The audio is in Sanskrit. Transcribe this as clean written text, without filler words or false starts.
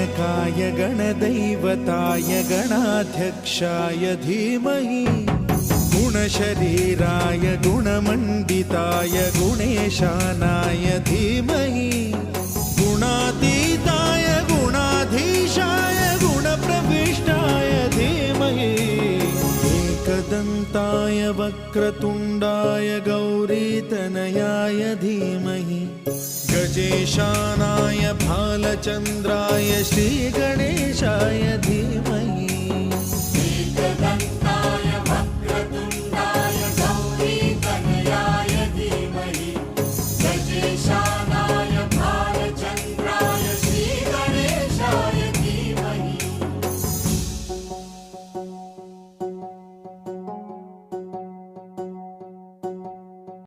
गणनायकाय गणदैवताय गणाध्यक्षाय धीमहि गुणशरीराय गुणमण्डिताय गुणेशानाय धीमहि गुणातीताय गुणाधीशाय गुणप्रविष्टाय धीमहि एकदन्ताय वक्रतुण्डाय गौरीतनयाय धीमहि गजेशानाय भालचन्द्राय श्रीगणेशाय धीमहि